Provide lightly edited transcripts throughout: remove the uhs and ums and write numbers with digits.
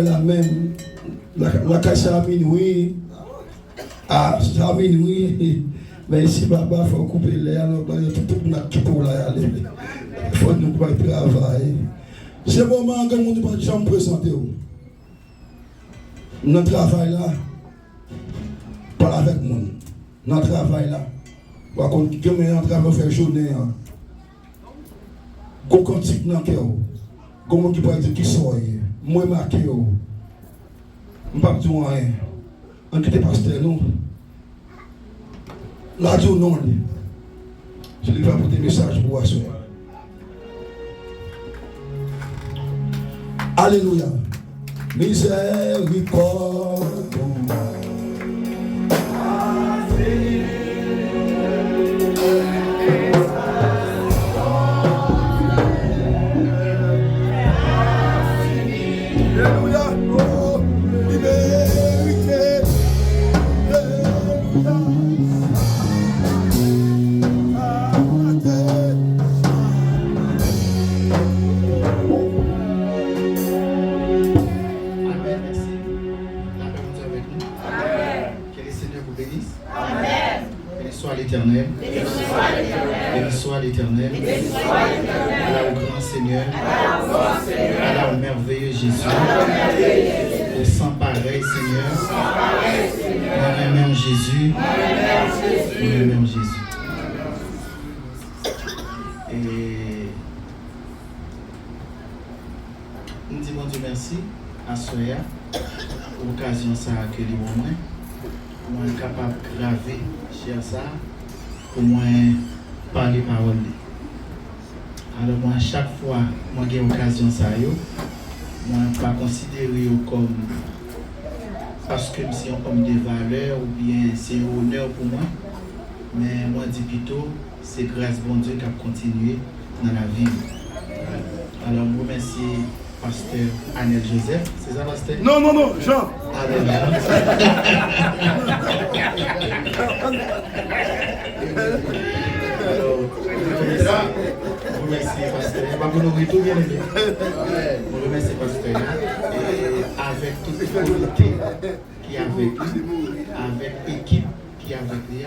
la même. La caisse à minuit. Ah, à minuit. Mais ici, papa, il faut couper l'air. Tout le monde qui peut aller. Il faut nous travailler. C'est le moment que nous ne pouvons jamais présenter. Notre travail là, parle avec nous. Notre travail là, par contre, comme on travaille faire journée, qu'on continue dans le cœur, comment qui peut dire qui soit, moi marqué, je ne peux pas dire rien. On quitte pasteur, non. Là, je non. Je vais apporter des messages pour vous. Alléluia. Miséricorde. l'Éternel. Béni soit l'Éternel. Allah au grand Seigneur. Allah au merveilleux Jésus. Au sans pareil Seigneur. Nous aimons Jésus. Nous aimons Jésus. Et nous disons Dieu merci à Soya pour l'occasion ça que les moments moi capable de graver cher ça pour moi parler parole. Alors moi chaque fois moi j'ai occasion ça yo moi pas considérer comme parce que c'est un homme de valeur ou bien c'est un honneur pour moi, mais moi dis plutôt c'est grâce bon Dieu qui a continué dans la vie. Alors je remercie Pasteur Anel Joseph, c'est ça Pasteur? Non, Jean. Alors, je remercie Pasteur. Je remercie Pasteur. Et avec toute l'autorité qui est avec lui, avec l'équipe qui est avec lui,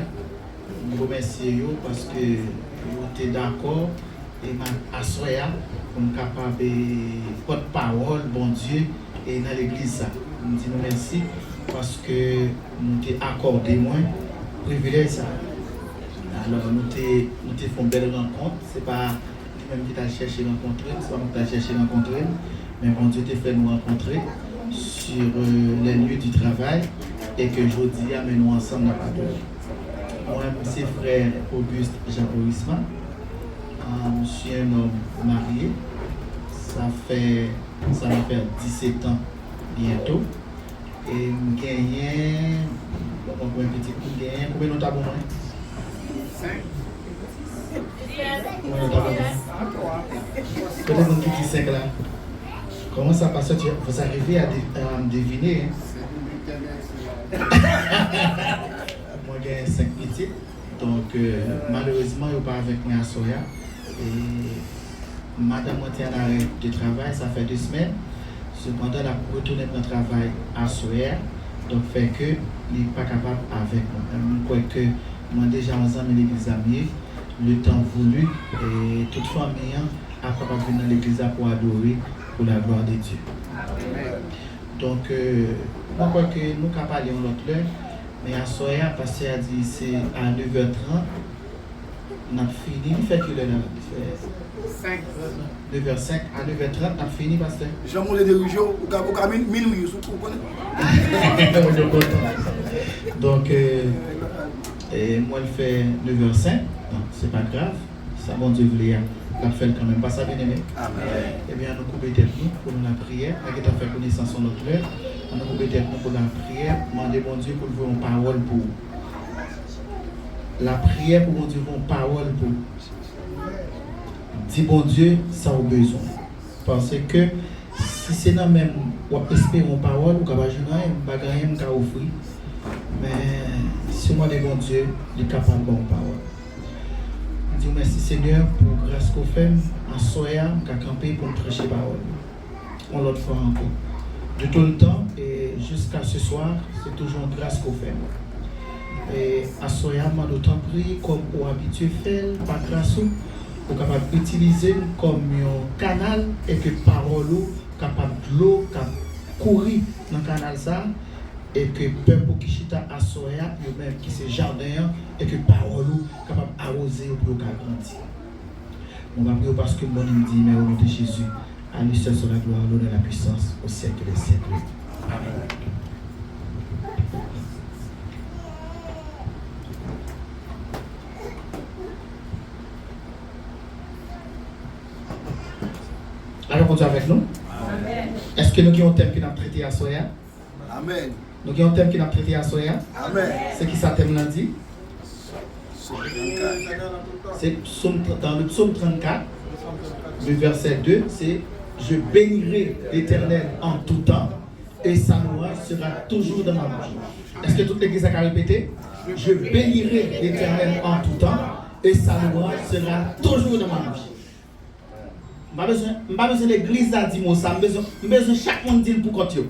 je remercie eux parce que vous êtes d'accord et m'assoya pour me capable de porte-parole, bon Dieu, et dans l'église. Je dis merci parce que nous t'avons accordé moins privilège. Alors nous t'avons fait une belle rencontre. Ce n'est pas lui-même qui t'a cherché à rencontrer, c'est pas moi qui t'a cherché à rencontrer, mais bon Dieu t'a fait nous rencontrer sur les lieux du travail et que aujourd'hui nous ensemble dans la parole. Moi, c'est frère Auguste Jaborisma. Je suis un homme marié. Ça va faire 17 ans bientôt. Et je gagne un petit coup de gagne. Combien de temps pour moi? 5. Combien de temps pour moi? Peut-être qu'on dit 5 là. Comment ça passe? Vous arrivez à deviner. Moi, j'ai 5 petits. Donc, malheureusement, je ne suis pas avec moi à Soya. Et madame était en arrêt de travail, ça fait 2 semaines. Cependant, elle a retourné dans le travail à Soya. Donc, fait que il n'est pas capable avec moi. Je crois que moi, déjà, ensemble, l'église amie, le temps voulu, et toute famille a capable de venir dans l'église pour adorer pour la gloire de Dieu. Donc, je crois que nous ne pouvons pas aller en l'autre heure. Mais à Soya, parce qu'il a dit c'est à 9h30, on a fini. Il fait que l'heure 9h05 à 9h30, on a fini, pasteur. Jean-Moulin de Rougeau, au Camille, minuit, vous connaissez. Donc, moi, je fais 9h05, non, c'est pas grave, ça, bon Dieu voulait la faire quand même, pas ça bien aimé. Eh bien, nous coupons tête nous pour la prière, avec ta fait connaissance en notre heure. Nous coupons tête nous pour la prière, demander bon Dieu pour vous une parole pour la prière pour bon Dieu une parole pour dis bon Dieu ça a besoin parce que si c'est dans même ou espérer une parole ou capable de rien m'ka offrir mais si moi de bon Dieu il est capable de bonne parole. Je dis merci Seigneur pour grâce qu'on fait en soya qu'a campé pour prêcher parole. On l'autre fois encore. De tout le temps et jusqu'à ce soir, c'est toujours grâce qu'on fait. Et à Soya, moi d'autant prie comme on habitué faire par grâce pour capable d'utiliser comme un canal et que parole capable de l'eau courir dans le canal ça et que peuple qui chita à Soya, même qui c'est jardin et que parole capable arroser pour grandir. On va prier parce que mon nom dit mais au nom de Jésus. À lui seul sur la gloire, l'honneur et la puissance au siècle des siècles. Amen. Alors, on est avec nous. Amen. Est-ce que nous avons un thème qui n'a traité à Soya? Amen. Nous avons un thème qui n'a traité à Soya? Amen. C'est qui ça thème l'a dit? C'est dans le psaume 34, le verset 2, c'est je bénirai l'Éternel en tout temps et sa louange sera toujours dans ma bouche. Est-ce que toute l'église a répété? Je bénirai l'Éternel en tout temps et sa louange sera toujours dans ma bouche. Je n'ai pas besoin de l'église à dire ça, je besoin de chaque monde dire pour compter.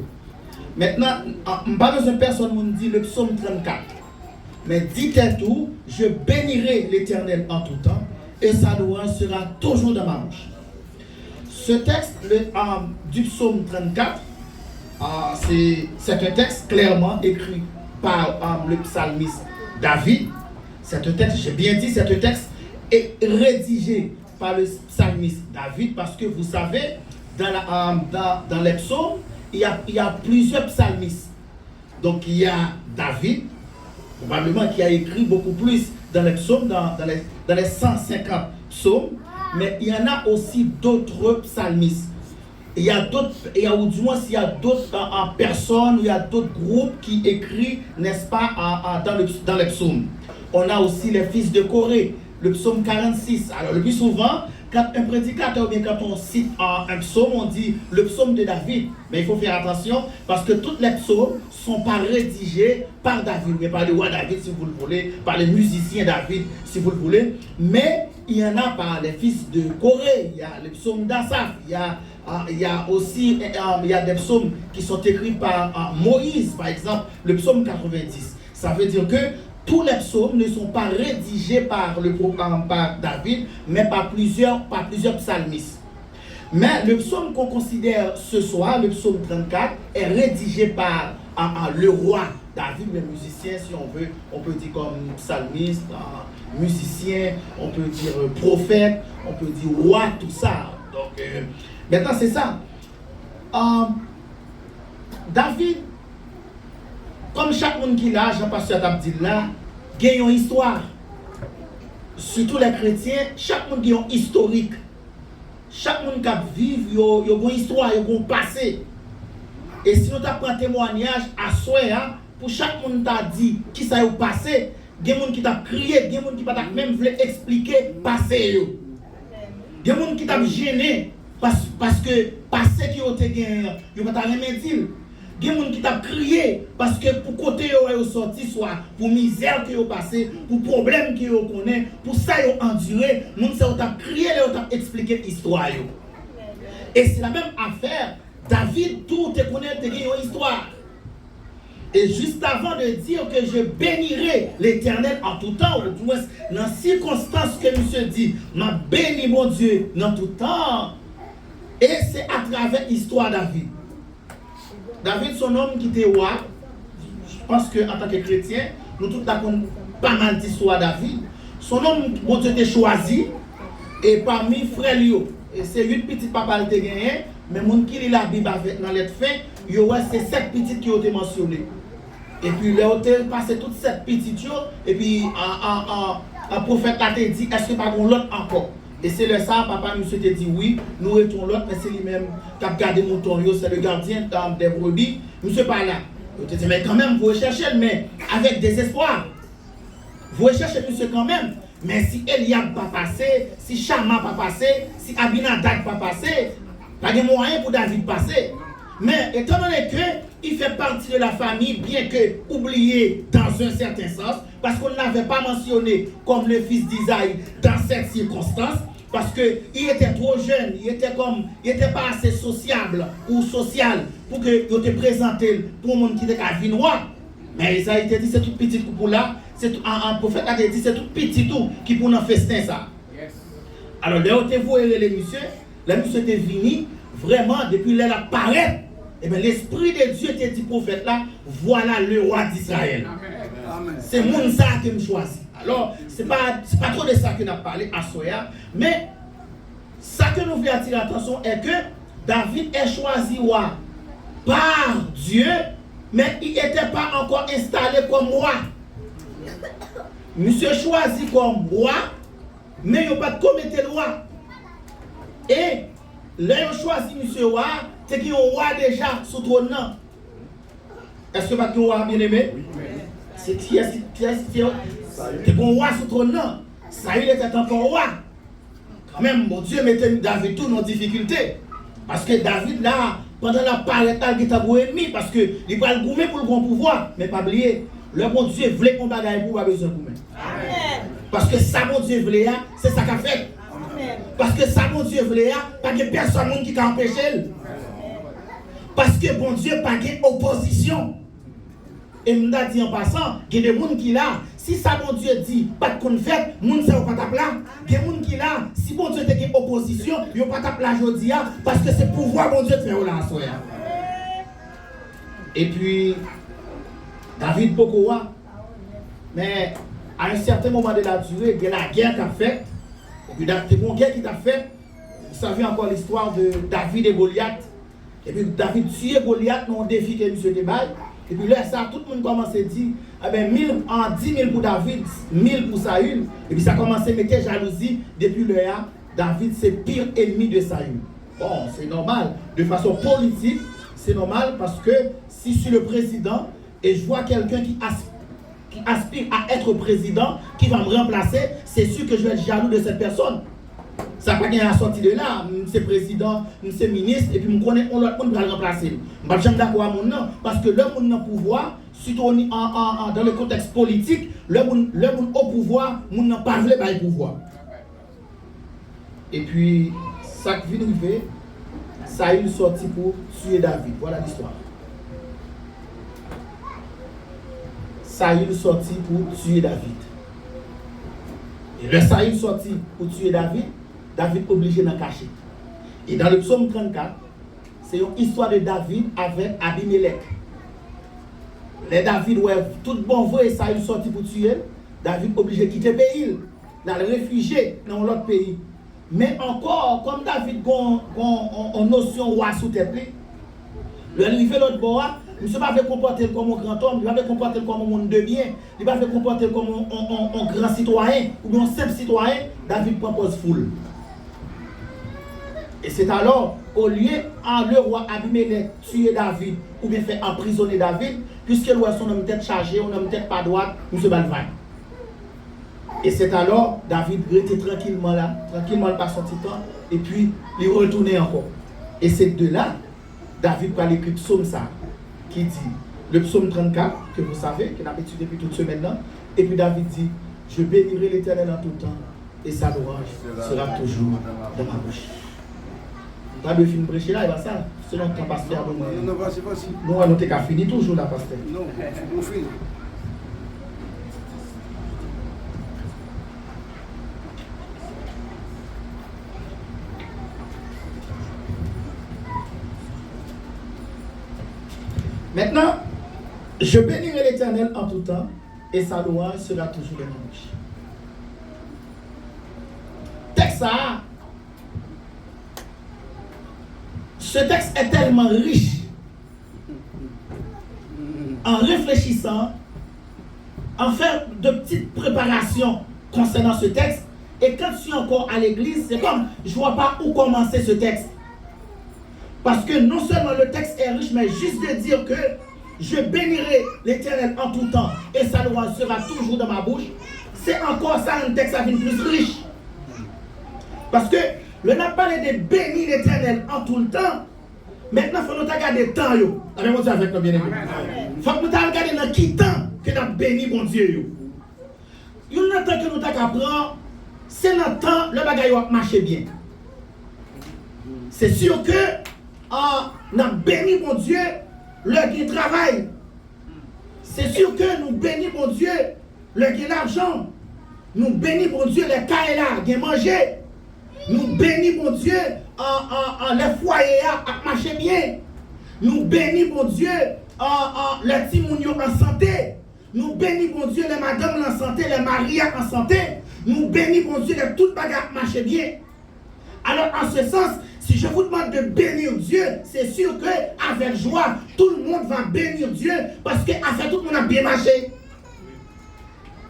Maintenant, je n'ai pas besoin de personne qui dit le psaume 34. Mais dites tout, je bénirai l'Éternel en tout temps, et sa louange sera toujours dans ma bouche. Ce texte du psaume 34, c'est un texte clairement écrit par le psalmiste David. C'est un texte, j'ai bien dit, c'est un texte rédigé par le psalmiste David, parce que vous savez, dans les psaumes, il y a plusieurs psalmistes. Donc il y a David, probablement qui a écrit beaucoup plus dans les psaumes, dans les 150 psaumes, mais il y en a aussi d'autres psalmistes. Il y a d'autres, ou du moins il y a d'autres personnes, il y a d'autres groupes qui écrivent, n'est-ce pas, dans les psaumes. On a aussi les fils de Corée, le psaume 46. Alors le plus souvent, quand un prédicateur ou bien quand on cite un psaume, on dit le psaume de David. Mais il faut faire attention parce que toutes les psaumes ne sont pas rédigés par David, mais par le roi David si vous le voulez, par les musiciens David si vous le voulez. Mais il y en a par les fils de Corée, il y a le psaume d'Asaph, il y a aussi des psaumes qui sont écrits par Moïse, par exemple, le psaume 90. Ça veut dire que tous les psaumes ne sont pas rédigés par David, mais par plusieurs psalmistes. Mais le psaume qu'on considère ce soir, le psaume 34, est rédigé par le roi David, le musicien, si on veut, on peut dire comme psalmiste, musicien, on peut dire prophète, on peut dire roi, tout ça. Donc, maintenant, c'est ça. David, comme chaque monde qui l'a, Jean-Pasteur Abdillah, gagne une histoire. Surtout les chrétiens, chaque monde gagne une historique. Chaque monde qui vit, il y a une histoire, il y a un passé. Et si on prend témoignage à soi, pour chaque monde t'a dit qui ça a passé, il y a des gens qui t'a crié, il y a des gens qui t'a même voulu expliquer passé. Il y a des gens qui t'a gêné parce que passé qui ont été gagné, il n'y a pas de remède. Il y a des gens qui t'ont crié parce que pour côté ils sont sortis, soit pour misère qu'ils ont passé, pour problème qu'ils ont connu, pour ça ils ont enduré, les gens ont crié, ils ont expliqué l'histoire. Et c'est la même affaire. David, tout te connaît, te gagne une histoire. Et juste avant de dire que je bénirai l'Éternel en tout temps, ou du moins dans les circonstances que monsieur dit, m'a béni mon Dieu dans tout temps. Et c'est à travers l'histoire de David. David, son homme qui était roi, je pense qu'en tant que chrétien, nous tous avons pas mal d'histoires de David. Son homme, bon Dieu, était choisi, et parmi frères, et c'est 8 petits papas qui ont gagné, mais les gens qui lit la Bible dans les fins, c'est 7 petites qui ont été mentionnées. Et puis, les hôtels passé toutes 7 petites, et puis, un prophète a dit, est-ce que pas l'autre encore? Et c'est le ça, papa nous te dit oui, nous étions l'autre, mais c'est lui-même qui a gardé mon mouton, c'est le gardien des brebis. Monsieur pas là. Je te dis, mais quand même, vous recherchez, mais avec désespoir. Vous recherchez monsieur quand même. Mais si Eliab pas passé, si Shama pas passé, si Abinadab pas passé, pas de moyen pour David passer. Mais étant donné qu'il fait partie de la famille, bien que oublié dans un certain sens, parce qu'on ne l'avait pas mentionné comme le fils d'Isaïe dans cette circonstance, parce qu'il était trop jeune, il était pas assez sociable ou social pour que il te présente pour le monde qui était à Vinois. Mais Isaïe te dit c'est tout petit pour là, c'est un prophète a dit c'est tout petit tout qui pour un festin ça. Yes. Alors là où te voyez les messieurs étaient venus vraiment depuis là apparaître. Et bien l'esprit de Dieu te dit prophète là, voilà le roi d'Israël. C'est mon ça qui me choisit. Alors, c'est pas trop de ça que nous avons parlé à Soya, mais ça que nous voulons attirer l'attention est que David est choisi roi par Dieu, mais il n'était pas encore installé comme roi. Monsieur choisi comme roi, mais il n'a pas commis le roi. Et là, il a choisi monsieur roi, c'est qu'il y a un roi déjà sous trône. Est-ce que vous roi bien aimé? C'est qui est un roi sous trône. Saül était encore roi. Quand même, mon Dieu mettait David tout dans difficulté. Parce que David, là, pendant la parole, il était un ennemi. Parce qu'il va le goumer pour le grand pouvoir. Mais pas oublier, le bon Dieu voulait qu'on bagaille pour pas besoin de goumer. Parce que ça, mon Dieu voulait, c'est ça qu'a fait. Parce que ça, mon Dieu voulait, pas que personne qui t'a empêché. Parce que bon Dieu pas d'opposition. Et m'da dit en passant, il y a des gens qui là, si ça bon Dieu dit, pas de qu'on fait, moun c'est pas tape là. Il y a des gens qui là, si bon Dieu te opposition, yo pas tape là jodi parce que c'est pouvoir bon Dieu de faire là soya. Et puis David Pokoa, mais à un certain moment de la durée, il y a la guerre qui a fait. Et puis c'est une guerre qui t'a fait. Vous savez encore l'histoire de David et Goliath. Et puis David tue Goliath dans un défi que monsieur déballe. Et puis là, ça, tout le monde commence à dire, eh ben, 10 000 pour David, 1000 pour Saül. Et puis ça commence à mettre jalousie depuis le là. David, c'est le pire ennemi de Saül. Bon, c'est normal. De façon politique, c'est normal parce que si je suis le président et je vois quelqu'un qui aspire à être président, qui va me remplacer, c'est sûr que je vais être jaloux de cette personne. Ça n'a pas gagné à sortir de là, c'est président, c'est ministre, et puis je connais l'autre monde va le remplacer. Je ne suis pas d'accord avec mon nom, parce que le monde dans le pouvoir, surtout dans le contexte politique, le monde au pouvoir, le monde n'a pas voulu le pouvoir. Et puis, ça qui vient arriver, Saül sorti pour tuer David. Voilà l'histoire. Saül sorti pour tuer David. Et le Saül sorti pour tuer David, David obligé d'en cacher. Et dans le psaume 34, c'est une histoire de David avec Abimelech. Les David, ouais, tout bon vrai, Saül sorti pour tuer, David obligé de quitter le pays, d'aller réfugier dans l'autre pays. Mais encore, comme David a une notion roi sous tête, le arrivé l'autre bord, il ne va pas comporter comme un grand homme, il va pas comporter comme un monde de bien, il va pas comporter comme un grand citoyen ou un simple citoyen. David propose foule. Et c'est alors, au lieu le roi Abimelech tuer David ou bien faire emprisonner David, puisque le roi son homme tête chargé, on homme tête pas droite, M. Balvain. Et c'est alors, David était tranquillement là, tranquillement pas sorti temps, et puis il retournait encore. Et c'est de là, David va l'écrire psaume ça, qui dit, le psaume 34, que vous savez, qu'on a étudié depuis toute semaine là, et puis David dit, je bénirai l'Éternel en tout temps, et sa louange sera toujours dans ma bouche. Pas de film prêcher là, il va ça. Selon ton pasteur. Non, c'est pas si. Nous, on a fini toujours là, pasteur. Non, on finit. Maintenant, je bénirai l'Éternel en tout temps, et sa louange sera toujours dans ma bouche. Texte ça. Ce texte est tellement riche en réfléchissant, en faire de petites préparations concernant ce texte. Et quand je suis encore à l'église, c'est comme je ne vois pas où commencer ce texte. Parce que non seulement le texte est riche, mais juste de dire que je bénirai l'Éternel en tout temps et sa louange sera toujours dans ma bouche, c'est encore ça un texte à venir plus riche. Parce que le n'a parlé de bénir l'Éternel en tout le temps. Maintenant, il faut nous regarder le temps. Avec moi, avec nous, bien aimé. Il faut que nous regardions dans qui temps que nous avons béni mon Dieu. Il y a un temps que nous avons c'est notre temps, le bagage va marcher bien. C'est sûr que nous avons béni mon Dieu, le qui travaille. C'est sûr que nous bénissons mon Dieu, le qui l'argent. Nous bénissons mon Dieu, les cailles là, qui manger. Nous bénissons mon Dieu les foyers à marcher bien. Nous bénissons mon Dieu les petits mounions en santé. Nous bénissons mon Dieu les madames en santé, les maris en santé. Nous bénissons mon Dieu les toutes bagarres marcher bien. Alors en ce sens, si je vous demande de bénir Dieu, c'est sûr que avec joie, tout le monde va bénir Dieu parce que avec tout le monde a bien marché.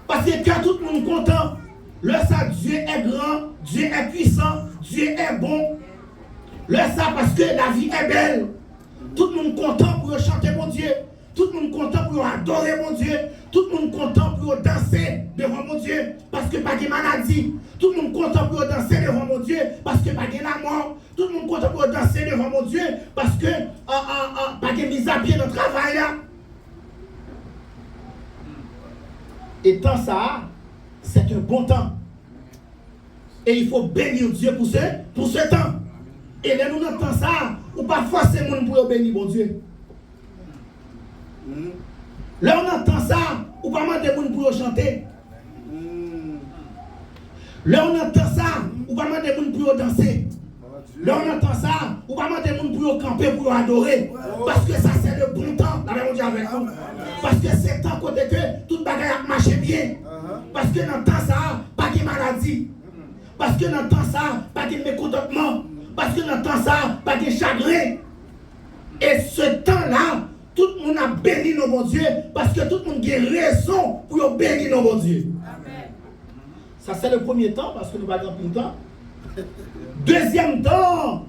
Parce que quand tout le monde est content, le ça, Dieu est grand, Dieu est puissant, Dieu est bon. Le ça, parce que la vie est belle. Tout le monde est content pour chanter mon Dieu. Tout le monde est content pour adorer mon Dieu. Tout le monde est content pour danser devant mon Dieu. Parce que pas de maladie. Tout le monde est content pour danser devant mon Dieu. Parce que pas de la mort. Tout le monde est content pour danser devant mon Dieu. Parce que pas de mise à pied dans le travail là. Et tant ça, c'est un bon temps. Et il faut bénir Dieu pour ce temps. Et là, nous entendons ça, ou pas forcément pour bénir mon Dieu. Là, on entend ça, ou pas demander moun pour chanter. Là, on entend ça, ou pas demander moun pour danser. Là, on entend ça, ou pas demander moun pour camper, pour adorer. Parce que ça, c'est le bon temps. La même chose avec nous. Parce que c'est le temps côté que toute bagaille a marché bien. Parce que dans le temps ça, pas de maladie. Parce que dans le temps ça, pas de mécontentement. Parce que dans le temps ça, pas de chagrin. Et ce temps-là, tout le monde a béni nos bons dieux. Parce que tout le monde a raison pour bénir nos bons dieux. Ça, c'est le premier temps, parce que nous n'avons pas plus de temps. Deuxième temps,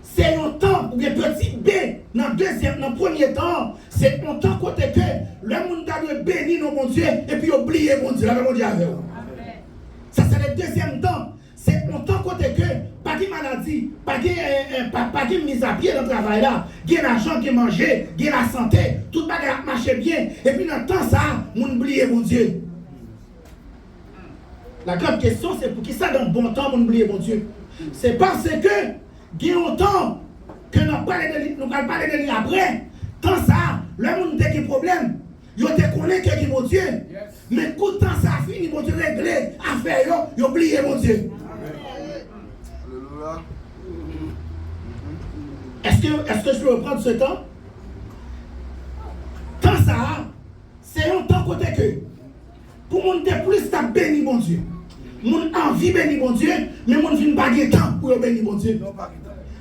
c'est un temps, ou bien petit B, dans le premier temps, c'est un temps côté que le monde doit bénir nos bons dieux et puis oublier mon Dieu, la même Dieu avec vous. Ça, c'est le deuxième temps. C'est un temps côté que, pas de maladie, pas de mise à pied dans le travail là, il y a l'argent qui manger, il y a la santé, tout le monde marche bien, et puis dans le temps ça, on oublie mon Dieu. La grande question, c'est pour qui ça dans le bon temps, on oublie mon Dieu. C'est parce que, il y a un temps que nous allons parler de lui après, tant ça, le monde a des problèmes, il te connaît que c'est mon Dieu. Mais quand temps ça fini, mon Dieu réglé, affaire, il oublie mon Dieu. Est-ce que je peux reprendre ce temps? Tant ça, c'est un temps côté que, pour monter plus, tu as béni mon Dieu. Mon envie béni mon Dieu, mais mon vient pas de temps pour bénir mon Dieu.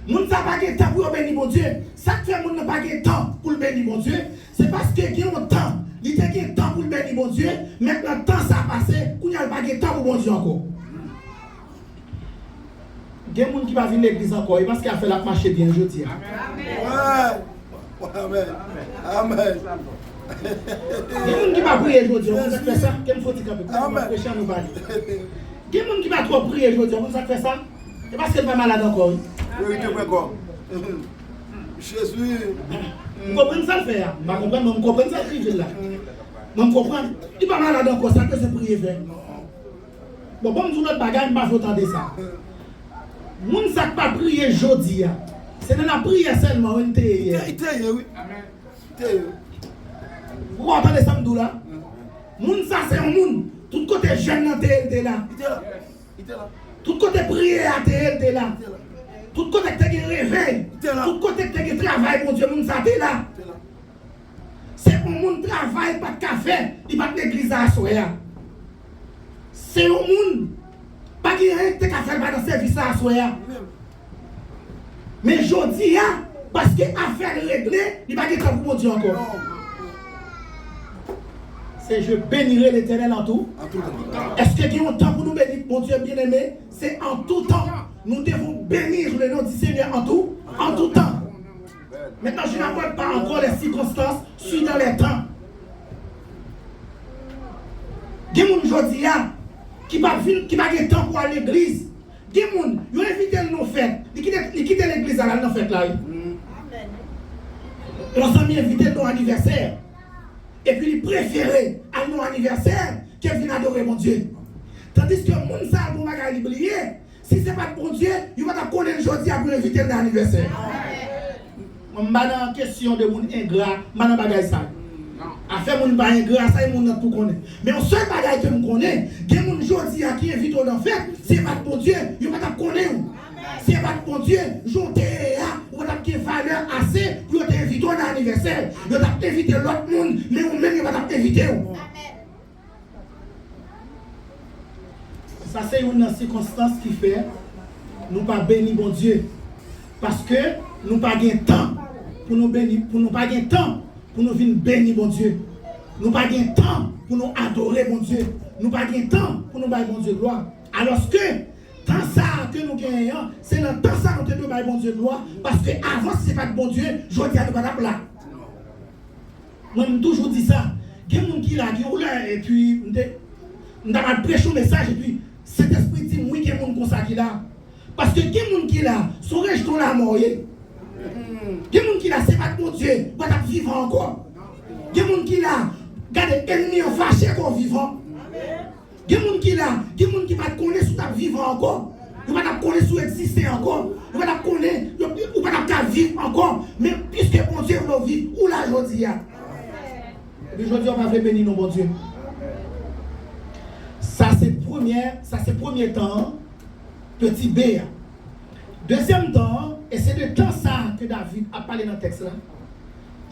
Mon n'a pas de temps pour bénir mon Dieu. Ça fait mon n'a pas de temps pour bénir mon Dieu. C'est parce que il y a un temps, il y a un temps pour bénir mon Dieu. Maintenant, le temps ça a passé, il n'y a pas de temps pour mon Dieu encore. Il y a des gens qui va venir à l'église encore, parce qu'il a fait la marche bien, je dis. Amen. Amen. Amen. Il y a des gens qui va prier aujourd'hui, on va faire ça. Quel faut il va prêcher à nous parler. Il y a des gens qui va trop prier aujourd'hui, on va faire ça. C'est parce qu'elle n'est pas malade encore. Oui, tu peux quoi? Jésus. Vous comprenez ça le faire? Vous comprenez ça le faire là? Vous comprenez? Il n'est pas malade encore, ça que c'est prier faire. Bon, bon, nous notre bagage, je ne vais pas entendre ça. Moun sa pas prier jodi, c'est dans la prière seulement on était hier. Oui. Amen. Vous entendez ça m'dou là? Moun ça c'est un moun, tout côté jeune dans était là. Il était là. Tout côté prière était là. Tout côté que tu réveil, tout côté que tu travail mon Dieu, moun ça était là. C'est un moun travail pas de café, il pas de l'église à soya. C'est un moun pas qu'il y ait des cafés dans le service à soya. Mais je dis, parce que affaire réglée, il n'y a pas de temps pour mon Dieu encore. C'est je bénirai l'Éternel en tout. Est-ce qu'il y a un temps pour nous bénir, mon Dieu bien-aimé? C'est en tout temps. Nous devons bénir le nom du Seigneur en tout temps. Maintenant, je n'aborde pas encore les circonstances, je suis dans les temps. Il y a des gens qui va de temps pour aller à l'église. Des gens, ils ont invité nos fêtes. Ils quittent l'église à la fête là. On s'est mis invité à nos anniversaires. Et puis ils préféraient à nos anniversaires qu'ils viennent adorer mon Dieu. Tandis que mon ça pour ma oublier, si ce n'est pas de bon Dieu, il va te connaître aujourd'hui pour inviter à l'anniversaire. Je ne suis pas en question de mon ingrat, je ne suis pas ça. Affaire mon pas ingrat, ça mon tout connaît. Mais le seul bagage que je connais, il y a des gens qui invitent au fête, c'est pas de bon Dieu, il va te connaître. C'est pas de bon Dieu, je vous avez une valeur assez pour t'inviter à l'anniversaire. Vous avez invité l'autre monde, mais vous-même, vous avez invité. Ça, c'est une circonstance qui fait nous pas bénir bon Dieu. Parce que nous pas de temps pour nous bénir, pour nous pas de temps pour nous venir bénir bon Dieu. Nous pas de temps pour nous adorer bon Dieu. Nous pas de temps pour nous bailler bon Dieu gloire. Alors que tant ça que nous gagnons, c'est dans temps ça que nous devons bailler bon Dieu gloire. Parce que avant si c'est pas de bon Dieu, je dis à nous pas là. Moi je toujours dit ça. Il y a des gens qui là, et puis on a prêché un message et puis cet esprit dit oui qu'il y a des gens comme ça qui là. Parce que il y a des gens qui là, sont rejetés la mort. Il y a des gens qui là, c'est pas de mon Dieu, pas de vivre encore. Il y a des gens qui là, regardez, ennemis en fâché qu'on vivant. Il y a des gens qui là, il y a des gens qui ne connaissent pas si vivre encore. Ils ne connaissent pas si exister encore. Ils ne connaissent pas vivre encore. Mais puisque mon Dieu nous vit, où la joie. Et puis je dis, on va bénir nos bon Dieu. Ça c'est premier temps, petit B. Deuxième temps, et c'est de temps ça que David a parlé dans le texte là.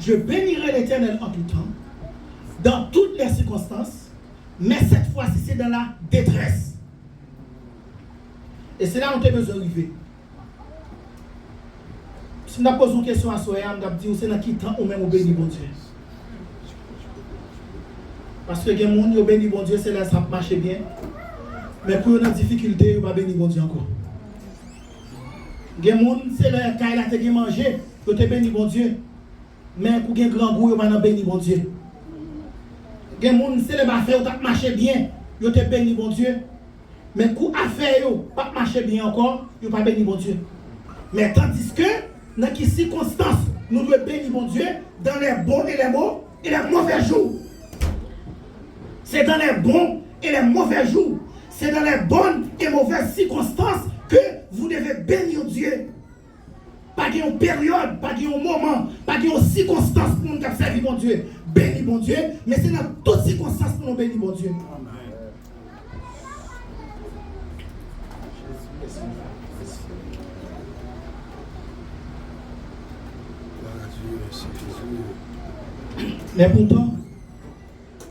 Je bénirai l'Éternel en tout temps, dans toutes les circonstances, mais cette fois-ci c'est dans la détresse. Et c'est là où tu as besoin d'arriver. Si je pose une question à Soya, je vais dire c'est dans qui temps ou même au béni bon Dieu. Parce que les gens qui béni bon Dieu, c'est là ça marche bien. Mais pour une difficulté, ils ne béni bon Dieu encore. Les gens, c'est là qu'ils ont mangé, ils ont béni bon Dieu. Mais pour un grand goût, ils n'ont pas béni bon Dieu. Les gens, c'est là qu'ils ont marché bien, ils ont béni bon Dieu. Mais pour affaire, ils n'ont pas marché bien encore, ils n'ont pas béni bon Dieu. Mais tandis que, dans quelles circonstances, nous devons bénir bon Dieu dans les bons et les mauvais jours. C'est dans les bons et les mauvais jours. C'est dans les bonnes et mauvaises circonstances que vous devez bénir Dieu. Pas qu'il y ait une période, pas qu'il y ait un moment, pas qu'il y ait une circonstance pour nous servir bon Dieu. Bénir bon Dieu, mais c'est dans toutes circonstances pour nous bénir bon Dieu. Mais pourtant,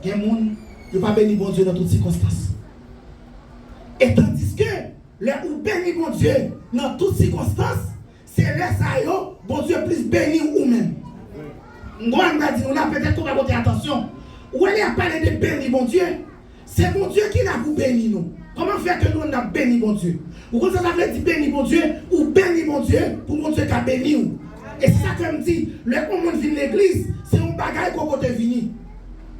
il y a des gens qui ne peuvent pas bénir bon Dieu dans toutes circonstances. Et tandis que les ou bénir bon Dieu dans toutes circonstances, c'est là ça bon Dieu plus béni ou même. On a dit, on a peut-être qu'on va porter attention. Où elle a parlé de bénir bon Dieu, c'est bon Dieu qui l'a pour bénir nous. Comment faire que nous on a béni bon Dieu? Ou quand ça veut dire bénir bon Dieu, ou bénir bon Dieu pour mon Dieu qui a béni nous. Et c'est ça que me dit, le monde vient de l'église, c'est un bagage qu'on peut venir.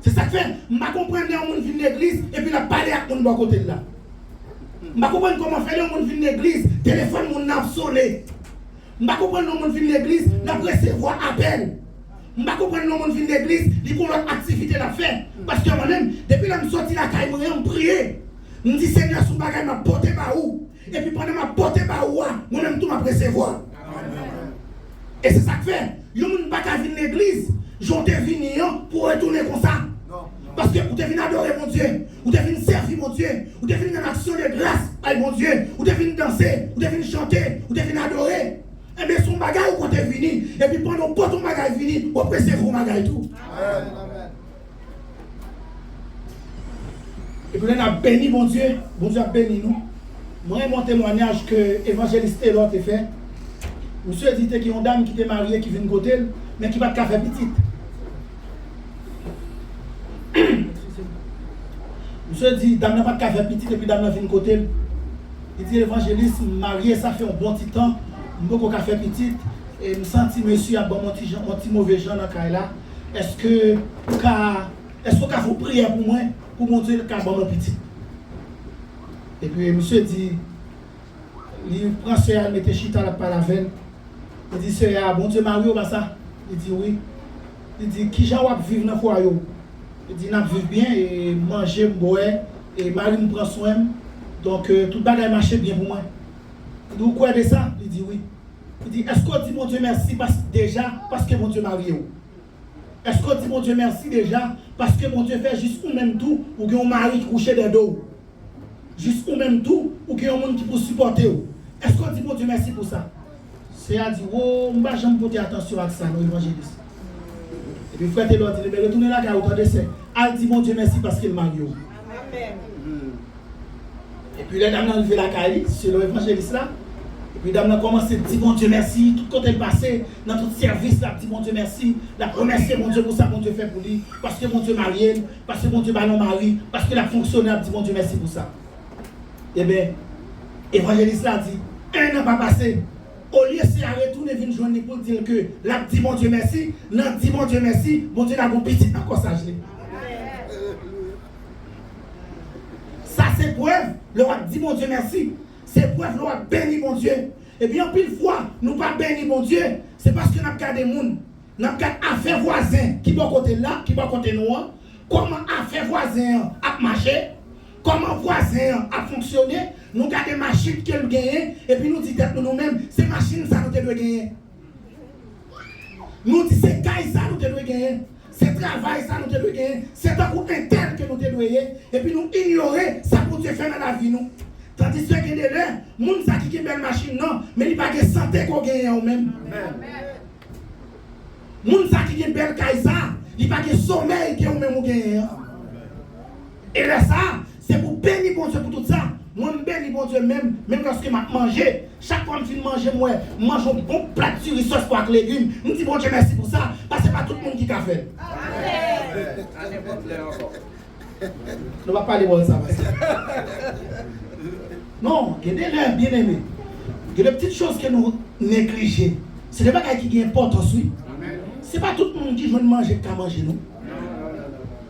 C'est ça que fait, je comprends que le monde vient de l'église et puis il a parlé avec mon côté de là. Je comprends comment faire le monde vient de l'église, téléphone mon n'a sonné. Je comprends que le monde vient de l'église, n'a recevoir appel. Je comprends que le monde vient de l'église, il y a une activité à faire. Parce que moi-même, depuis que je suis sorti de la caille, je prie. Je me dis, Seigneur, son bagage m'a porté par où? Et puis pendant m'a porté par où, moi-même tout m'a recevoir. Et c'est ça que fait. Yo moun pas qu'à venir l'église, j'ont venu pour retourner comme ça. Parce que vous devez adorer mon Dieu, vous devez servir mon Dieu, vous devez une action de grâce avec mon Dieu, vous devez danser, vous devez chanter, vous devez adorer. Et bien son bagage vous devez venir. Et puis pendant que ton bagage venu, vous pressez vos bagages tout. Et puis là, on a béni mon Dieu a béni nous. Moi, mon témoignage que l'évangéliste Elot a fait. Monsieur dit qu'il y a une dame qui est mariée, qui vient de côté, mais qui va te faire petite. Monsieur dit, dame n'a pas de faire petite et puis dame n'a vient de côté. Il dit, l'évangéliste marié, ça fait un bon petit temps, je ne peux pas faire petite. Et je me sens monsieur a bon mon petit mauvais genre dans le là. Est-ce que vous priez pour moi, pour mon Dieu, qu'il y a bon petit? Et puis monsieur dit, il prend ce il met chita par la veine. Il dit, c'est bon Dieu Mario, bah ça. Il dit oui. Il dit, qui j'en va vivre dans le foyer? Il dit, n'a vivre bien et manger, boire, et Marie me prend soin. Donc, tout le bagage marche bien pour moi. Il dit, vous croyez de ça? Il dit oui. Il dit, est-ce qu'on dit mon Dieu merci parce que mon Dieu Mario? Est-ce qu'on dit mon Dieu merci déjà parce que mon Dieu fait juste ou même tout ou qu'il y a un mari qui couche des dos? Juste ou même tout ou qu'il y a un monde qui peut supporter? Est-ce qu'on dit mon Dieu merci pour ça? C'est à dire, oh, je ne vais jamais porter attention à ça, non, évangéliste. Et puis, frère Télot, il dit, retournez là, car autant de ça. Elle dit, mon Dieu, merci parce qu'il m'a dit. Amen. Et puis, la dame a levé la caille, c'est l'évangéliste là. Et puis, la dame a commencé à dire, mon Dieu, merci. Tout côté passé, dans tout service, là, dit, mon Dieu, merci. La remercier mon Dieu pour ça, mon Dieu fait pour lui. Parce que mon Dieu marié, parce que mon Dieu ballon mari, parce que la fonctionnaire dit, mon Dieu, merci pour ça. Eh bien, l'évangéliste là dit, un an pas passé. Au lieu de retourner venir joindre pour dire que là dit mon Dieu merci, non dit mon Dieu merci, mon Dieu n'a pas petit encore ça. Ça c'est preuve, le roi dit mon Dieu merci, c'est preuve le roi béni mon Dieu. Et bien pile fois, nous pas béni mon Dieu, c'est parce que nous avons gardé des gens, nous avons gardé affaires voisins qui vont côté là, qui vont côté nous, comment affaires voisins a marché. Comment voisin a fonctionné, nous avons des machines qu'elle gagne, et puis nous disons nous-mêmes, ces machines, ça nous devons gagner. Nous disons, c'est caille, ça nous devons gagner. c'est travail, ça nous devons gagner, c'est un coup interne que nous devons gagner, et puis nous ignorer ça pour Dieu faire dans la vie nous. Tandis que les gens qui ont une belle machine, non, mais il n'y a pas de santé qu'on gagne au même. Les gens qui ont une belle caïsa, il n'y a pas de sommeil qui ont même gagné. Et là, ça, c'est pour bénir bon Dieu pour tout ça. Moi, je bénis bon Dieu même lorsque je mange. Chaque fois que je mange, moi, je mange un bon plat de riz sauce avec légumes. Je dis bon Dieu merci pour ça, parce que ce n'est pas tout le monde qui a fait. On ne va pas aller voir ça. Non, il y a des gens bien aimés. Il y a des petites choses que nous négligeons. C'est des bagages qui ont importance, oui. Ce n'est pas tout le monde qui veut manger qui a mangé, nous.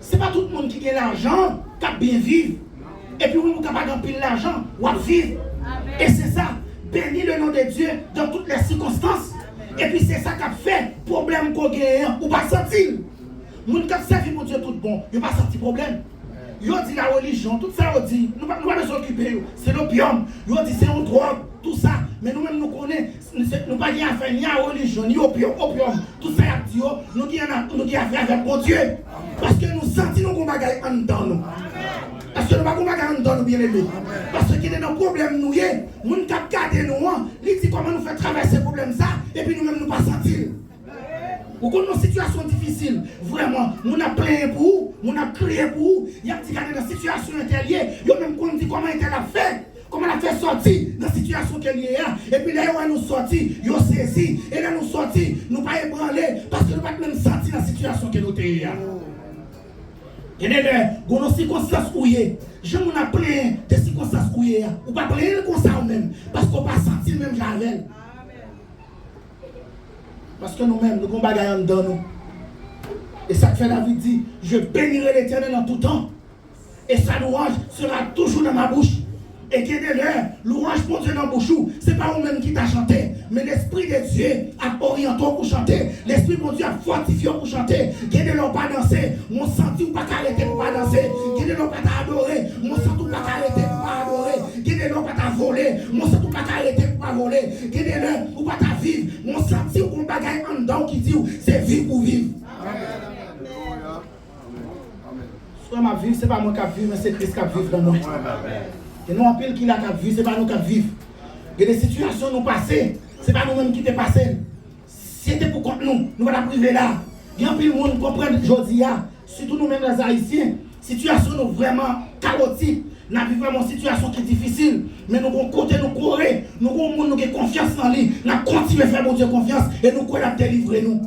Ce n'est pas tout le monde qui a l'argent qui a bien vivre. Et puis, vous êtes capable de gagner l'argent ou de vivre. Et c'est ça. Bénis le nom de Dieu dans toutes les circonstances. Et puis, c'est ça qui a fait problème qu'on gagne ou pas sentir. Nous qui avons servi pour Dieu tout bon, il n'y a pas senti problème. Ils ont dit la religion, tout ça, on dit, nous ne pouvons pas nous occuper, c'est l'opium, ils ont dit c'est une drogue, tout ça, mais nous-mêmes nous connaissons, nous n'avons pas affaire ni à la religion, ni au opium, tout ça, nous avons affaire avec mon Dieu, parce que nous sentons nos bagages en dedans nous. Parce que nous n'avons pas de bagages en nous, bien aimés. Parce qu'il y a des problèmes, nous, nous ne pouvons pas garder nous, ils disent comment nous faire traverser ce problème, ça, et puis nous-mêmes nous pas sentir. Ou quand nos situations difficiles, vraiment, nous avons plaint pour vous, nous avons crié pour vous, il y a des gens dans la situation intérieure, ils ont même dit comment elle a fait, comment elle a fait sortir dans la situation qu'elle y a, et puis là, ils ont nous sorti, ils ont saisi, et là, nous sorti, nous pas ébranler, parce que nous pas même sortir dans la situation que nous sommes. Il y a des circonstances où il y a, je m'en ai plein de circonstances où il y a, ou pas plein comme ça ou même, parce qu'on pas sentir même Javel. Parce que nous-mêmes, nous avons des bagages dans nous. Et ça fait David dit, je bénirai l'Éternel en tout temps. Et sa louange sera toujours dans ma bouche. Et qu'il y ait des louange pour Dieu dans la bouche. Ce n'est pas vous-même qui t'a chanté, mais l'Esprit de Dieu a orienté pour chanter. L'Esprit de Dieu a fortifié pour chanter. Qu'il y ait des pas danser, mon senti ou pas arrêter pour pas danser. Qu'il y ait des pas adorer, mon senti ou pas arrêter pour pas adorer. Qu'il y ait des pas voler, mon senti ou pas arrêter pour pas voler. Qu'il y ait des ou pas vivre, mon senti ou qu'on bagaille en dedans qui dit c'est vivre ou vivre. Soit ma vie, ce n'est pas moi qui vis, mais c'est Christ qui vit dans moi. Et nous, en pile qui l'a vu, ce n'est pas nous qui vivons. Il y a des situations nous passées, ce n'est pas nous-mêmes qui t'es passé. Si c'était pour contre nous, nous allons priver là. Il y a un peu de monde qui comprend aujourd'hui, surtout nous-mêmes les Haïtiens, situation nous vraiment chaotique. Nous vivons vraiment une situation qui est difficile, mais nous avons côté nous courir, nous avons confiance en lui, nous continuons à faire mon Dieu confiance et nous croyons à délivrer nous.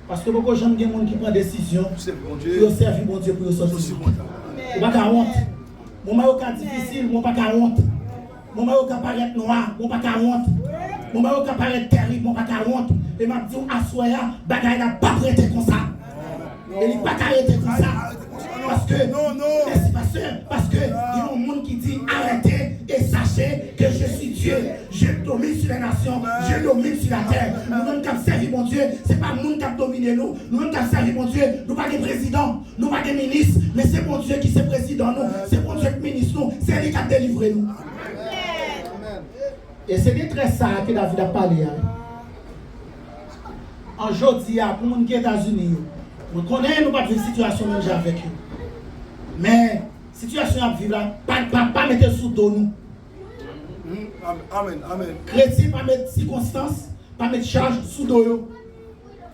Parce que beaucoup de gens qui prennent des décisions, ils servent mon Dieu pour sortir. Ou pas qu'à honte. Mon mari est difficile, mon pas qu'à honte. Mon mari est paraître noir, mon pas qu'à honte. Mon mari est paraître terrible, mon pas qu'à honte. Et m'a dit à soya, bagaille n'a pas prêté comme ça. Et il n'a pas arrêté comme ça. Parce que, merci pasteur, parce que il y a un monde qui dit arrêtez et sachez que je suis Dieu. Je domine sur les nations, je domine sur la terre. Nous-mêmes qui avons servi mon Dieu, ce n'est pas le monde qui a dominé nous. Nous-mêmes qui avons servi mon Dieu, nous pas des présidents, nous pas des ministres, mais c'est mon Dieu qui est président nous, c'est mon Dieu qui ministre nous, c'est lui qui a délivré nous. Et c'est des traits ça que David a parlé. Aujourd'hui, pour les gens qui sont aux États-Unis, nous connaissons pas de situation même avec eux. Mais situation à vivre là, pas mettre sous dos nous. Amen, amen. Chrétien, pas mettre circonstances, pas mettre charge sous dos.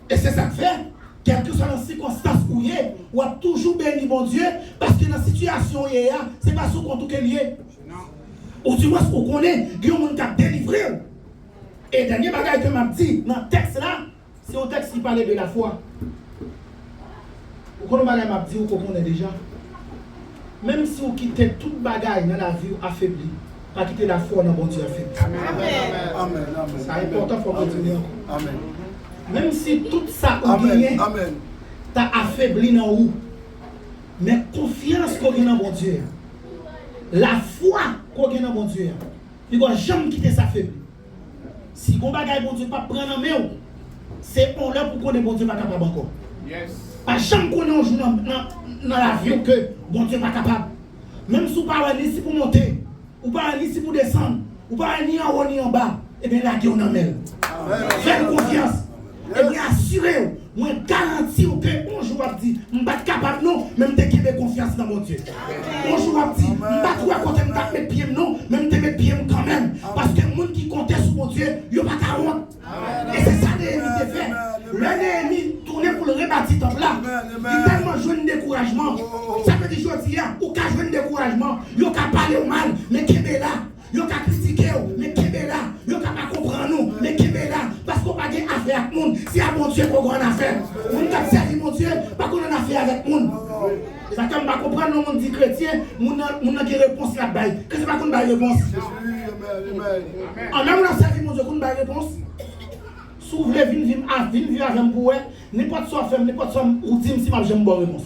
Et c'est ça que fait, quelle que soit la circonstance où il est, on a toujours béni mon Dieu, parce que dans la situation où il est, ce n'est pas sous compte qu'il est. Ou du moins, on connaît, il y a un monde qui a délivré. Et le dernier bagage que m'a dit dans le texte là, c'est un texte qui parlait de la foi. Vous connaissez m'a dit, vous connaissez déjà. Même si vous quittez toute bagaille dans la vie affaiblie, pas quitter la foi dans bon Dieu affaibli. Amen. C'est important pour continuer. Amen. Même si tout ça vous gagnez, t'as affaibli dans vous. Mais confiance qu'on a dans bon Dieu. La foi qu'on a dans bon Dieu. Il ne faut jamais quitter sa faiblesse. Si vous bagaille bon Dieu pas prendre en main, c'est pour là pour qu'on ait bon Dieu pas capable encore. Pas jamais qu'on ait un jour dans la vie que bon Dieu pas capable. Même si vous ne pouvez ici pour monter, ou pas ici pour descendre, ou pas ni en haut ni en bas, et bien là, on en mêle. Faites confiance. Et bien assurez, moi garantis que un jour je dis, je ne suis pas capable non, même de mettre confiance dans mon Dieu. Un jour je dis, je ne suis pas capable de mettre pied non, même de mettre pied quand même. Parce que les gens qui comptent sur mon Dieu, ils n'ont pas qu'à honte. Et c'est ça que Néhémie fait. Le Néhémie tournait pour le rebâtir le temple là. Il tellement joué un découragement. Ça veut dire aujourd'hui, ou qu'à jouer un découragement, il n'y a qu'à parler au mal, mais qui est là. Yo ka critiquer, mais qui est là? Yo ka pas comprendre nous, mais qui est là? Parce qu'on n'a pas affaire avec nous. Si à mon Dieu qu'on a une affaire, on n'a pas servi mon Dieu, pas qu'on a une affaire avec nous. Ça comme pas comprendre nous, on dit chrétien, on a une réponse là-bas. Qu'est-ce que c'est pas qu'on a une réponse? En même on a servi mon Dieu qu'on a une réponse. S'ouvre les vignes avec moi, n'importe quoi faire, n'importe quoi ou dire si j'aime bonne réponse.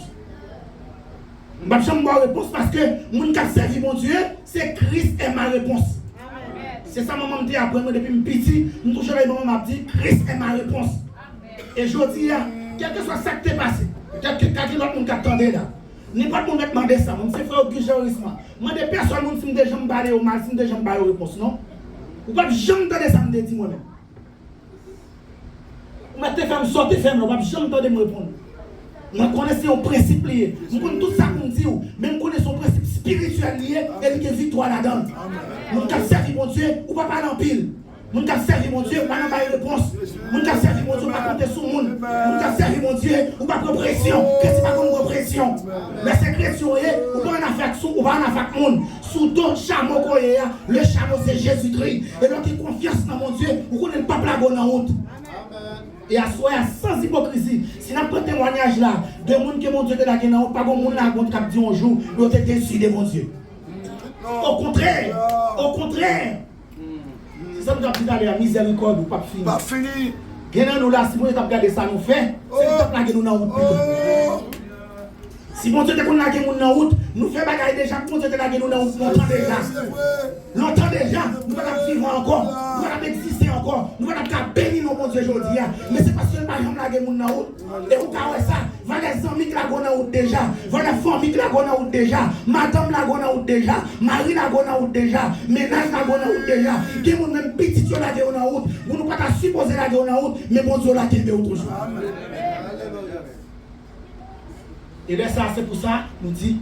Je ne vais pas réponse parce que mon qui a servi mon Dieu, c'est Christ est ma réponse. C'est ça maman me dit après moi depuis petit, je touche les mamans m'a dit Christ est ma réponse. Et je dis quel que soit ça qui t'est passé, peut-être que quelqu'un d'autre qui attendait là. N'importe qui m'a demandé ça, mon frère aucun terrorisme. Moi des personnes si me déjà me parler au mal, si me déjà me parler aux réponses non. Ou pas jamais entendre ça me dit moi-même. Ou mettez femme sortir femme, ou pas jamais entendre me répondre. Moi, je connais son principe lié. Je connais tout ça qu'on dit. Même je connais son principe spirituel lié et il y a victoire là-dedans. Mon qui a servi mon Dieu, ou pas parler en pile. Mon qui a servi mon Dieu, pas dans la réponse. Mon qui a servi mon Dieu, pas compter sur le monde. Mon qui a servi mon Dieu, ou pas prendre pression. Qu'est-ce que c'est pas comme pression? Mais c'est chrétien, ou pas en affaire ou pas en affaire avec le monde. Sous d'autres chameaux qu'on y a, le chameau c'est Jésus-Christ. Et donc, il confiance dans mon Dieu, ou qu'on n'est pas plago dans la route. Et à soi, sans hypocrisie, si nous avons un témoignage là, de gens qui mon Dieu de la guerre, pas de gens qui ont dit un jour, ils ont été déçus de mon Dieu. Au contraire, c'est ça que nous avons dit d'aller à miséricorde ou pas fini. Pas fini. Gagnant nous là, si vous avez regardé ça, nous fait, c'est que nous avons route. Si mon Dieu te connaît la guerre dans la route, nous faisons bagaille déjà, mon Dieu te la guerre dans la route, longtemps déjà. Longtemps déjà, nous allons vivre encore, nous allons exister encore, nous allons bénir mon Dieu aujourd'hui. Mais c'est parce que par exemple la guerre dans la route, et vous avez ça, va les amis qui la dans la route déjà, va les familles qui la dans la route déjà, madame la dans la route déjà, Marie la dans la route déjà, ménage la dans la route déjà, qui vous même petit la dans la route, vous ne pouvez pas supposer la dans la route, mais mon Dieu la guerre autre chose. Et bien ça, c'est pour ça, nous dit,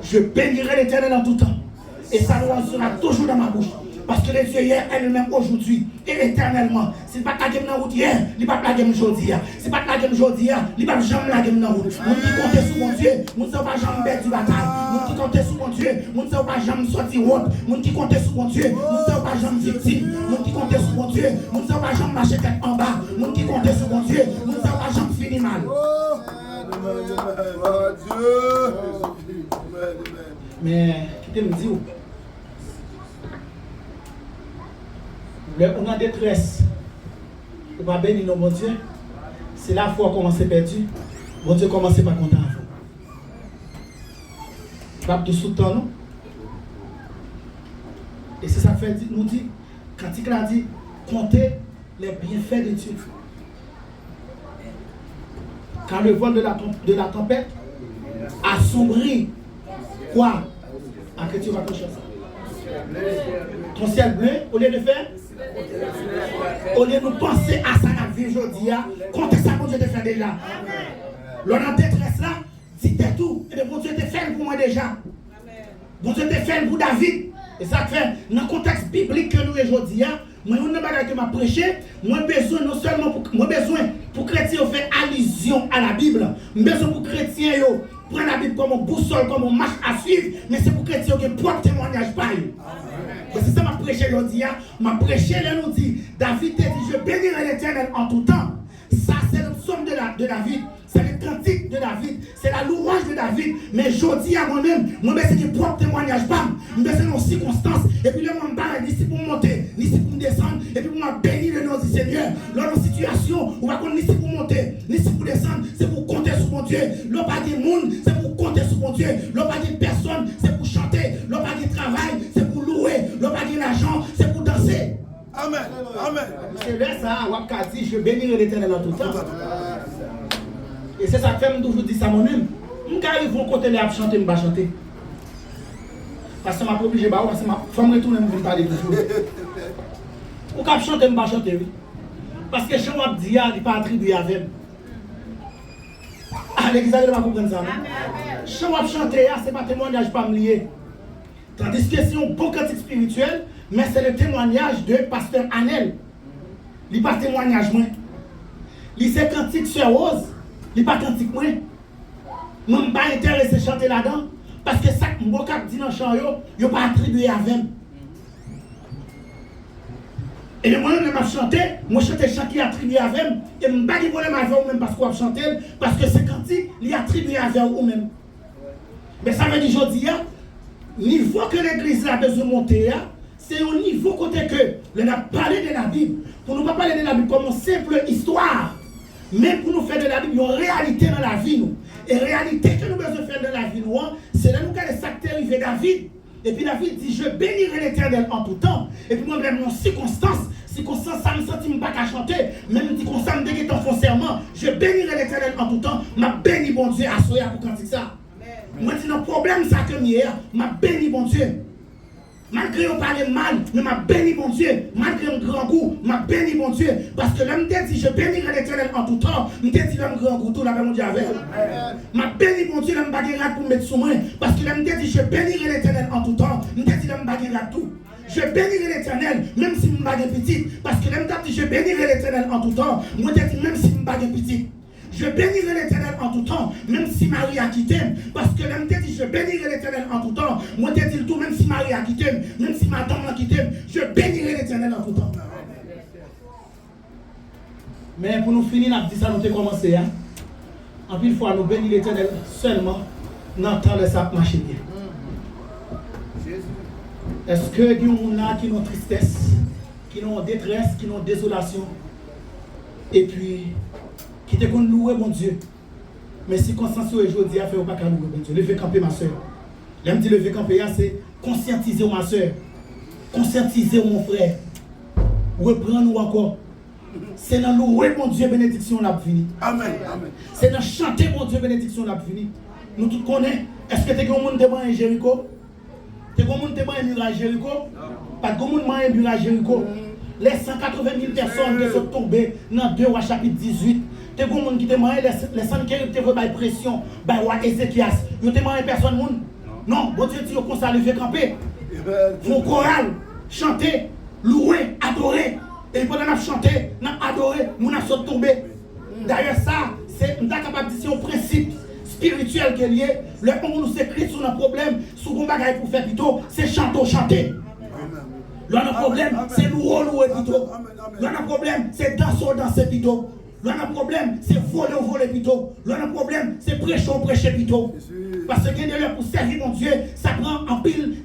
je bénirai l'Éternel en tout temps. Et sa loi sera toujours dans ma bouche. Parce que les Dieu hier est le même aujourd'hui et éternellement. Si ce n'est pas la game dans la route hier, il n'y a pas la game aujourd'hui. Si ce n'est pas la game aujourd'hui, il n'y a pas jamais la game dans la route. Nous qui comptons sur mon Dieu, nous ne sommes pas jamais bêtes du bataille. Nous qui comptons sur mon Dieu, nous ne sommes pas jamais sortis honte. Nous qui comptons sur mon Dieu, nous ne sommes pas jamais victimes. Nous qui comptons sur mon Dieu, nous ne sommes pas jamais marcher tête en bas. Nous qui comptons sur mon Dieu, nous ne sommes pas jamais fini mal. Mais, qui te me dit où? On a détresse. On va bénir nos bon Dieu. C'est la foi qu'on commence perdu. Bon Dieu commence par content à vous. Pas de sous-temps, non? Et c'est ça que fait nous dit, quand il a dit, comptez les bienfaits de Dieu. Quand le vol de la tempête assombrit quoi? En chrétien, va toucher ça. Ton ciel bleu, au lieu de faire, au lieu de nous penser à ça la vie aujourd'hui, comptez ça, mon Dieu te fait déjà. L'on a détresse là, dites tout, et mon Dieu te fait pour moi déjà. Mon Dieu te fait pour David. Et ça fait, dans le contexte biblique que nous aujourd'hui, moi, je ne sais pas que je prêcher, moi, besoin non seulement pour chrétiens faire allusion à la Bible, mais besoin pour chrétiens prendre la Bible comme une boussole, comme une marche à suivre, mais c'est pour chrétiens qui ont propre témoignage par eux. C'est ça que je prêche aujourd'hui. Je prêche, là, nous dit, David te dit, je bénirai l'Éternel en tout temps. Ça, c'est le psaume de David. C'est le cantique de David. C'est la louange de David. Mais je dis à moi-même, c'est qui propre témoignage. Je c'est nos circonstances. Et puis là, je me parle ni pour monter, ni pour me descendre. Et puis, je me bénir le nom du Seigneur. Dans nos situations, on va ni pour monter, ni pour descendre. C'est pour compter sur mon Dieu. L'on pas de monde, c'est pour compter sur mon Dieu. L'on pas de personne, c'est pour chanter. L'on pas de travail, c'est pour louer. L'on pas de l'argent, c'est pour danser. Amen. Amen. C'est là ça, Wakati, je bénirai l'Éternel en tout temps. Et c'est ça que fait toujours dire ça moi-même. Je arrive au côté de chanter, je vais chanter. Parce que je suis obligé, parce que je vais retourner, je vais parler de vous. Ou quand je chante, je vais chanter. Parce que Jean dit, il n'est pas attribué avec. Ah, l'église ne va pas comprendre ça. Jean va chanter, ce n'est pas témoignage pas lié. Tandis que c'est un beau cantique spirituel, mais c'est le témoignage de pasteur Anel. Il n'est pas témoignage moins. Il c'est cantique sur Rose, il n'est pas cantique moins. Je ne suis pas intéressé à chanter là-dedans, parce que ça que je dis dans le chant, il n'est pas attribué à même. Et le moment où je chanté, moi je chante le chant qui est attribué à même, et je ne suis pas de problème avec vous-même parce que je chante, parce que c'est cantique, il est attribué à vous-même. Mais ça veut dire aujourd'hui, le niveau que l'église a besoin de monter, c'est au niveau côté que l'on a parlé de la Bible. Pour ne pas parler de la Bible comme une simple histoire, mais pour nous faire de la Bible une réalité dans la vie. Nous. Et réalité que nous avons besoin de faire dans la vie, c'est là nous avons ça qui est arrivé David. Et puis David dit, je bénirai l'Éternel en tout temps. Et puis moi, même en circonstance, ça me sentit pas qu'à chanter. Même dit qu'on ça me déguette en foncièrement. Je bénirai l'Éternel en tout temps. M'a béni bon Dieu à soya pour cantique ça. Moi, c'est un problème ça que m'a béni bon Dieu. Malgré on parle mal, mais m'a béni mon Dieu. Malgré un grand goût, m'a béni mon Dieu. Parce que l'homme dit, je bénirai l'Éternel en tout temps. Je dit, l'homme grand goût, tout la mon Dieu avec. M'a béni mon Dieu, l'homme baguera pour mettre sous moi. Parce que l'homme dit, je bénirai l'Éternel en tout temps. Je dit, l'homme baguera tout. Je bénirai l'Éternel, même si je bague petit. Parce que l'homme dit, je bénirai l'Éternel en tout temps. Moi, je dis, même si je bague petit. Je bénirai l'Éternel en tout temps, même si Marie a quitté. Parce que l'homme dit, je bénirai l'Éternel en tout temps. Moi, je dis tout, même si Marie a quitté, même si ma tante a quitté, je bénirai l'Éternel en tout temps. Mais pour nous finir, on a dit ça, nous avons commencé. En plus, fois, nous bénir l'Éternel seulement dans le temps de sa marche bien. Est-ce que il y a des gens qui ont tristesse, qui ont détresse, qui ont désolation, et puis qui te connaissent louer mon Dieu, mais si conscience aujourd'hui a fait pas qu'à louer mon Dieu. Lever camper ma soeur. L'aime dit lever camper, c'est conscientiser ma soeur, conscientiser mon frère, reprendre encore. C'est dans louer mon Dieu bénédiction la fini. Amen. Amen. C'est dans chanter mon Dieu bénédiction la fini. Nous tous connaissons. Est-ce que tu as un monde devant Jéricho? Tu as un monde devant un Jéricho? Pas de monde devant un mur à Jéricho. Les 180 000 personnes qui sont tombées dans 2 Rois chapitre 18. Tu as un monde qui demande les 100 qui ont fait pression. Ben roi Ézéchias. Ils ont demandé personne monde. Non, bon Dieu dit qu'on s'est levé camper. Font chorale, chanter, louer, adorer. Et pendant qu'on a chanté, on a adoré, on a sauté tombé. D'ailleurs, ça, c'est capable de dire un principe spirituel qui est lié. Le moment où nous s'écrit sur un problème, sur un bagage pour faire plutôt, c'est chanter. Là, le problème, c'est louer plutôt. Là, le problème, c'est danser plutôt. Là, le problème, c'est voler plutôt. Là, le problème, c'est prêcher plutôt. Parce que gagner l'heure pour servir mon Dieu, ça prend en pile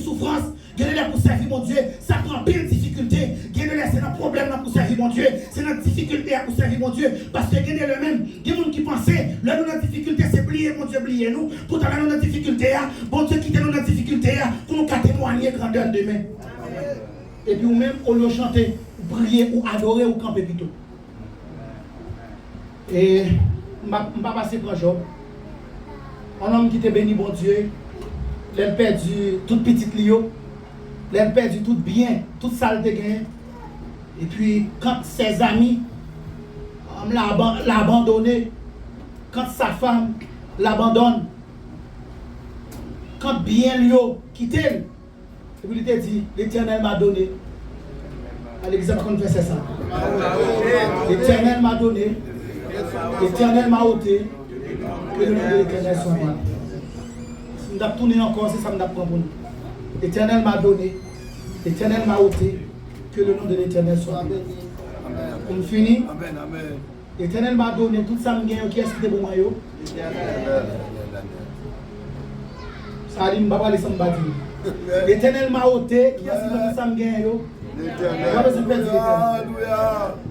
souffrance. Gagner l'heure pour servir mon Dieu, ça prend en pile difficulté. Gagner l'heure, c'est un problème pour servir mon Dieu. C'est une difficulté pour servir mon Dieu. Parce que gagner le même, il y a des gens qui pensaient, là, notre difficulté, c'est plier, mon Dieu, plier nous. Pourtant, là, notre difficulté, bon Dieu, quitter notre difficulté, pour nous témoigner grandeur demain. Et puis, ou même, au lieu de chanter, prier, ou adorer, ou camper plutôt. Et je ne vais pas passer pour Job. Un homme qui te béni, bon Dieu, il a perdu toute petite lio, il a perdu tout bien, toute salle de gain. Et puis, quand ses amis l'ont abandonné, quand sa femme l'abandonne, quand bien lio quitte, et puis il t'a dit, l'Éternel m'a donné. À l'église, on fait ça. L'Éternel m'a donné. L'Éternel m'a ôté, que le nom de l'Éternel soit moi. Si nous avons tourné encore, c'est ça que nous avons pour nous. L'Éternel m'a donné, l'Éternel m'a ôté, que le nom de l'Éternel soit moi. On finit. L'Éternel m'a donné tout ça, qui est-ce qui est bon maillot? Ça dit, je ne vais pas laisser me l'Éternel m'a ôté, qui est-ce qui est tout ça,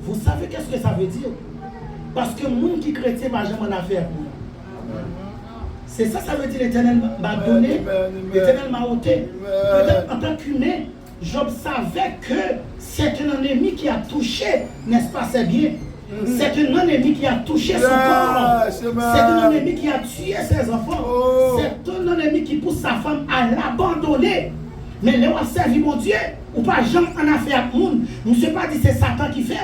vous savez qu'est-ce que ça veut dire? Parce que le monde qui est chrétien va jamais en affaire. C'est ça, ça veut dire l'Éternel m'a donné, l'Éternel m'a ôté. En tant qu'humain, Job savait que c'est un ennemi qui a touché, n'est-ce pas, ses biens. C'est un ennemi qui a touché son corps. C'est un ennemi qui a tué ses enfants. C'est un ennemi qui pousse sa femme à l'abandonner. Mais là, on a servi mon Dieu, ou pas jamais en affaire avec le monde. Je ne sais pas si c'est Satan qui fait.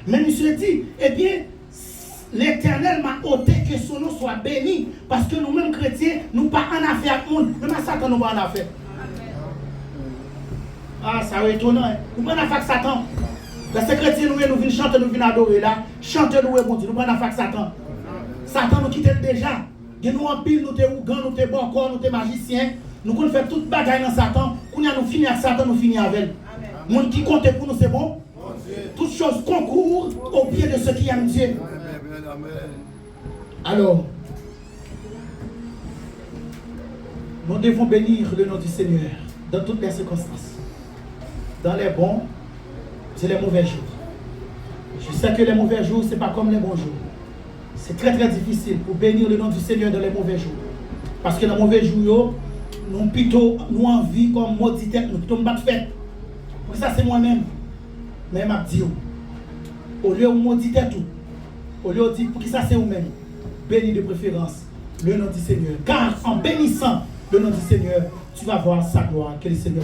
Mais monsieur dit, eh bien, l'Éternel m'a ôté que son nom soit béni. Parce que nous-mêmes chrétiens, nous pas en affaire avec le monde. Même à Satan, nous pas en affaire. Ah, ça est étonnant. Hein? Nous pas en affaire avec Satan. Parce que chrétiens, nous venons chanter, nous venons adorer là. Chanter, nous bon Dieu. Nous pas en affaire avec Satan. Satan nous quitte déjà. Nous en pile, nous sommes Ougan, nous sommes Bokor, nous sommes magiciens. Nous pouvons faire toute bagaille dans Satan. Quand nous finissons avec Satan, nous finissons avec elle. Le monde qui compte pour nous, c'est bon. Toutes choses concourent au pied de ceux qui aiment Dieu. Alors, nous devons bénir le nom du Seigneur dans toutes les circonstances. Dans les bons et les mauvais jours. Je sais que les mauvais jours, ce n'est pas comme les bons jours. C'est très très difficile pour bénir le nom du Seigneur dans les mauvais jours. Parce que dans les mauvais jours, nous plutôt nous envie comme maudit tête, nous plutôt battre fête. Pour ça c'est moi-même. Mais m'a dit au lieu de maudit tout, au lieu de dire pour qui ça c'est vous-même, bénis de préférence le nom du Seigneur. Car en bénissant le nom du Seigneur, tu vas voir sa gloire que le Seigneur